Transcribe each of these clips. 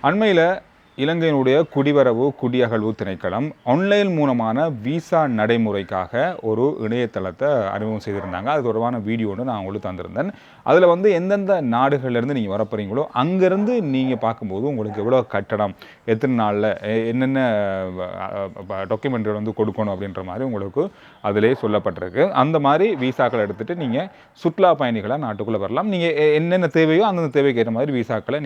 அண்மையில் இலங்கையினுடைய குடிவரவு குடியகழ்வு திணைக்களம் ஆன்லைன் மூலமான விசா நடைமுறைக்காக ஒரு இணையதளத்தை அறிமுகம் செய்திருந்தாங்க. அது தொடர்பான வீடியோ ஒன்று நான் உங்களுக்கு தந்திருந்தேன். அதில் வந்து எந்தெந்த நாடுகள்லேருந்து நீங்கள் வரப்போறீங்களோ அங்கேருந்து நீங்கள் பார்க்கும்போது உங்களுக்கு எவ்வளோ கட்டணம், எத்தனை நாளில் என்னென்ன டாக்குமெண்ட்கள் வந்து கொடுக்கணும் அப்படின்ற மாதிரி உங்களுக்கு அதிலே சொல்லப்பட்டிருக்கு. அந்த மாதிரி விசாக்களை எடுத்துகிட்டு நீங்கள் சுற்றுலா பயணிகளாக நாட்டுக்குள்ளே வரலாம். நீங்கள் என்னென்ன தேவையோ அந்தந்த தேவைக்கு ஏற்ற மாதிரி விசாக்களை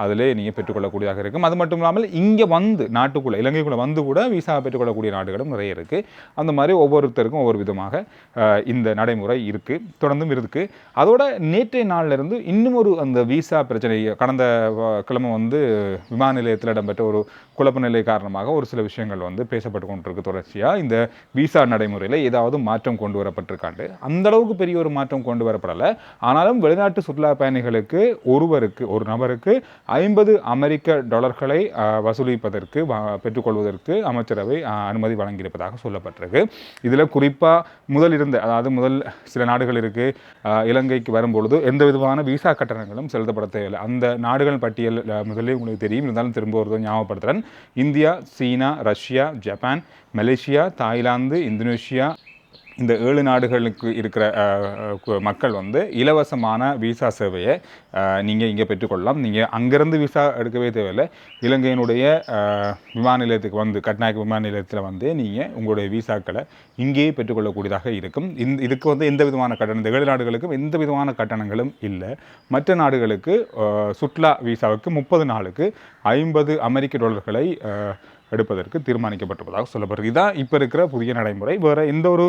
அதிலே நீங்கள் பெற்றுக்கொள்ளக்கூடியதாக இருக்கும். அது மட்டும் இல்லாமல் இங்கே வந்து நாட்டுக்குள்ளே இலங்கைக்குள்ளே வந்து கூட விசா பெற்றுக்கொள்ளக்கூடிய நாடுகளும் நிறைய இருக்குது. அந்த மாதிரி ஒவ்வொருத்தருக்கும் ஒவ்வொரு விதமாக இந்த நடைமுறை இருக்குது, தொடர்ந்தும் இருக்குது. அதோட நேற்றைய நாளிலிருந்து இன்னும் ஒரு அந்த விசா பிரச்சனை கடந்த கிழமை வந்து விமான நிலையத்தில் இடம்பெற்ற ஒரு குழப்ப நிலை காரணமாக ஒரு சில விஷயங்கள் வந்து பேசப்பட்டு கொண்டிருக்கு. தொடர்ச்சியாக இந்த விசா நடைமுறையில் ஏதாவது மாற்றம் கொண்டு வரப்பட்டிருக்காண்டு அந்த அளவுக்கு பெரிய ஒரு மாற்றம் கொண்டு வரப்படலை. ஆனாலும் வெளிநாட்டு சுற்றுலா பயணிகளுக்கு ஒரு நபருக்கு 50 அமெரிக்க டாலர்களை வசூலிப்பதற்கு பெற்றுக்கொள்வதற்கு அமைச்சரவை அனுமதி வழங்கியிருப்பதாக சொல்லப்பட்டிருக்கு. இதில் குறிப்பாக முதல் சில நாடுகள் இருக்குது. இலங்கைக்கு வரும்பொழுது எந்த விதமான விசா கட்டணங்களும் செலுத்தப்பட தேவையில்லை. அந்த நாடுகள் பட்டியல் முதலே உங்களுக்கு தெரியும், இருந்தாலும் திரும்ப ஒரு ஞாபகப்படுத்துகிறேன். இந்தியா, சீனா, Russia, Japan, Malaysia, Thailand, Indonesia, இந்த 7 நாடுகளுக்கு இருக்கிற மக்கள் வந்து இலவசமான விசா சேவையை நீங்கள் இங்கே பெற்றுக்கொள்ளலாம். நீங்கள் அங்கேருந்து விசா எடுக்கவே தேவையில்லை. இலங்கையினுடைய விமான நிலையத்துக்கு வந்து கட்நாயக்க விமான நிலையத்தில் வந்து நீங்கள் உங்களுடைய விசாக்களை இங்கேயே பெற்றுக்கொள்ளக்கூடியதாக இருக்கும். இதுக்கு வந்து எந்த விதமான கட்டணம், இந்த 7 நாடுகளுக்கும் எந்த விதமான கட்டணங்களும் இல்லை. மற்ற நாடுகளுக்கு சுற்றுலா விசாவுக்கு 30 நாளுக்கு 50 அமெரிக்க டாலர்களை எடுப்பதற்கு தீர்மானிக்கப்பட்டிருப்பதாக சொல்லப்படுகிறது. இதுதான் இப்போ இருக்கிற புதிய நடைமுறை. வேறு எந்த ஒரு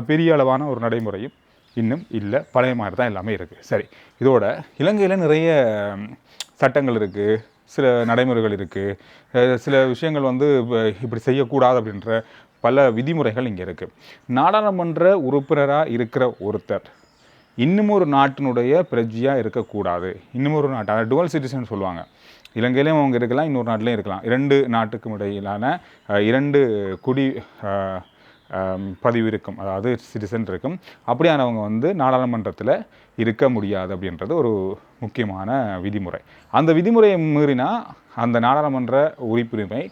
பெரிய அளவான ஒரு நடைமுறையும் இன்னும் இல்லை, பழைய மாதிரி தான் எல்லாமே இருக்குது. சரி, இதோட இலங்கையில் நிறைய சட்டங்கள் இருக்குது, சில நடைமுறைகள் இருக்குது, சில விஷயங்கள் வந்து இப்படி செய்யக்கூடாது அப்படின்ற பல விதிமுறைகள் இங்கே இருக்குது. நாடாளுமன்ற உறுப்பினராக இருக்கிற ஒருத்தர் இன்னும் ஒரு நாட்டினுடைய பிரஜையாக இருக்கக்கூடாது. இன்னும் ஒரு நாட்டு டுவல் சிட்டிசன் சொல்லுவாங்க. இலங்கையிலையும் அவங்க இருக்கலாம், இன்னொரு நாட்டிலையும் இருக்கலாம். 2 நாட்டுக்கும் இடையிலான 2 குடி பதிவு இருக்கும், அதாவது சிட்டிசன் இருக்கும். அப்படியானவங்க வந்து நாடாளுமன்றத்தில் இருக்க முடியாது அப்படின்றது ஒரு முக்கியமான விதிமுறை. அந்த விதிமுறையை மீறினா அந்த நாடாளுமன்ற உறுப்புரிமை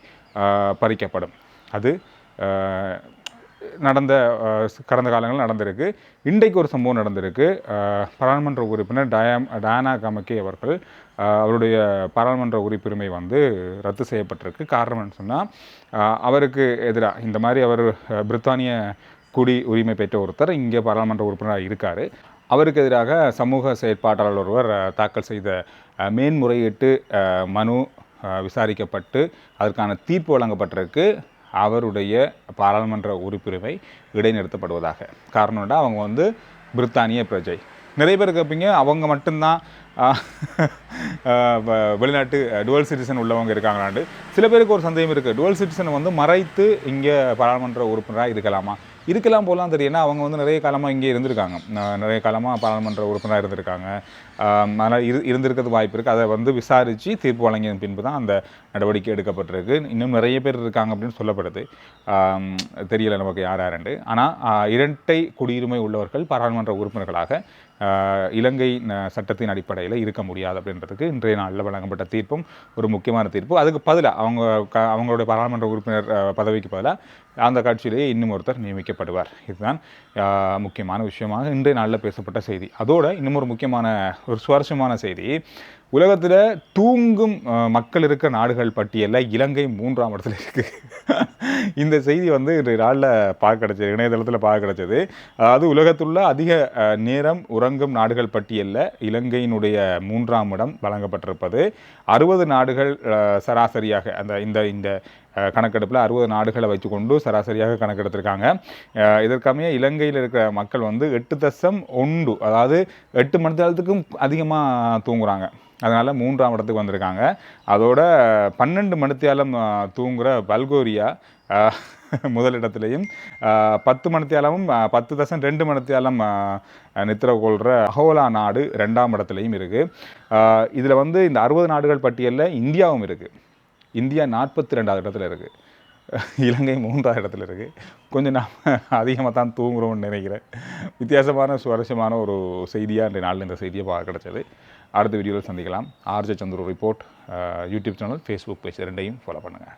பறிக்கப்படும். அது கடந்த காலங்களில் நடந்திருக்கு. இன்றைக்கு ஒரு சம்பவம் நடந்திருக்கு. பாராளுமன்ற உறுப்பினர் டயானா கமகே அவர்கள் அவருடைய பாராளுமன்ற உறுப்புரிமை வந்து ரத்து செய்யப்பட்டிருக்கு. காரணம்னு சொன்னால் அவருக்கு எதிராக இந்த மாதிரி அவர் பிரித்தானிய குடி உரிமை பெற்ற ஒருத்தர் இங்கே பாராளுமன்ற உறுப்பினராக இருக்கார். அவருக்கு எதிராக சமூக செயற்பாட்டாளர் ஒருவர் தாக்கல் செய்த மேன்முறையீட்டு மனு விசாரிக்கப்பட்டு அதற்கான தீர்ப்பு வழங்கப்பட்டிருக்கு. அவருடைய பாராளுமன்ற உறுப்புரிமை இடைநிறுத்தப்படுவதாக. காரணம்னா அவங்க வந்து பிரித்தானிய பிரஜை. நிறைய பேர் கேட்பீங்க, அவங்க மட்டும்தான் வெளிநாட்டு டுவல் சிட்டிசன் உள்ளவங்க இருக்காங்களாண்டு. சில பேருக்கு ஒரு சந்தேகம் இருக்குது, டுவல் சிட்டிசனை வந்து மறைத்து இங்கே பாராளுமன்ற உறுப்பினராக இருக்கலாம் போலாம் தெரியும்னா அவங்க வந்து நிறைய காலமாக இங்கே இருந்திருக்காங்க, நிறைய காலமாக பாராளுமன்ற உறுப்பினராக இருந்திருக்காங்க. அதனால் இருந்திருக்கிறது வாய்ப்பு இருக்குது. அதை வந்து விசாரித்து தீர்ப்பு வழங்கிய பின்பு தான் அந்த நடவடிக்கை எடுக்கப்பட்டிருக்கு. இன்னும் நிறைய பேர் இருக்காங்க அப்படின்னு சொல்லப்படுது, தெரியலை நமக்கு யாருண்டு. ஆனால் இரட்டை குடியுரிமை உள்ளவர்கள் பாராளுமன்ற உறுப்பினர்களாக இலங்கை சட்டத்தின் அடிப்படையில் இருக்க முடியாது அப்படின்றதுக்கு இன்றைய நாளில் வழங்கப்பட்ட தீர்ப்பும் ஒரு முக்கியமான தீர்ப்பு. அதுக்கு பதிலாக அவங்களுடைய பாராளுமன்ற உறுப்பினர் பதவிக்கு பதிலாக அந்த கட்சியிலேயே இன்னும் ஒருத்தர் நியமிக்கப்படுவார். இதுதான் முக்கியமான விஷயமாக இன்றைய நாளில் பேசப்பட்ட செய்தி. அதோடு இன்னும் ஒரு முக்கியமான ஒரு சுவாரஸ்யமான செய்தி, உலகத்தில் தூங்கும் மக்கள் இருக்கிற நாடுகள் பட்டியலில் இலங்கை 3ஆம் இடத்துல இருக்குது. இந்த செய்தி வந்து இன்றைய நாளில் பார்க்க கிடச்சது, இணையதளத்தில் பார்க்க கிடச்சது. அதாவது உலகத்துள்ள அதிக நேரம் உறங்கும் நாடுகள் பட்டியலில் இலங்கையினுடைய 3ஆம் இடம் வழங்கப்பட்டிருப்பது. 60 நாடுகள் சராசரியாக இந்த கணக்கெடுப்பில் 60 நாடுகளை வச்சுக்கொண்டு சராசரியாக கணக்கெடுத்திருக்காங்க. இதற்கமைய இலங்கையில் இருக்கிற மக்கள் வந்து 8.1, அதாவது 8 மணி நேரத்துக்கும் அதிகமாக தூங்குறாங்க. அதனால் 3ஆம் இடத்துக்கு வந்திருக்காங்க. அதோட 12 மணித்தியாலம் தூங்குகிற பல்கோரியா முதலிடத்துலையும், 10 மணித்தியாலமும் 10.2 மணித்தியாலம் நித்திர கொள்கிற அகோலா நாடு 2ஆம் இடத்துலையும் இருக்குது. இதில் வந்து இந்த 60 நாடுகள் பட்டியலில் இந்தியாவும் இருக்குது. இந்தியா 42வது இடத்துல இருக்குது, இலங்கை 3ஆவது இடத்துல இருக்குது. கொஞ்சம் நாம் அதிகமாக தான் தூங்குகிறோம்னு நினைக்கிறேன். வித்தியாசமான சுவாரஸ்யமான ஒரு செய்தியாக இன்றைய நாளில் இந்த செய்தியை பார்க்க கிடச்சது. அடுத்த வீடியோவில் சந்திக்கலாம். RJ Chandru report YouTube channel, Facebook page ரெண்டையும் ஃபாலோ பண்ணுங்கள்.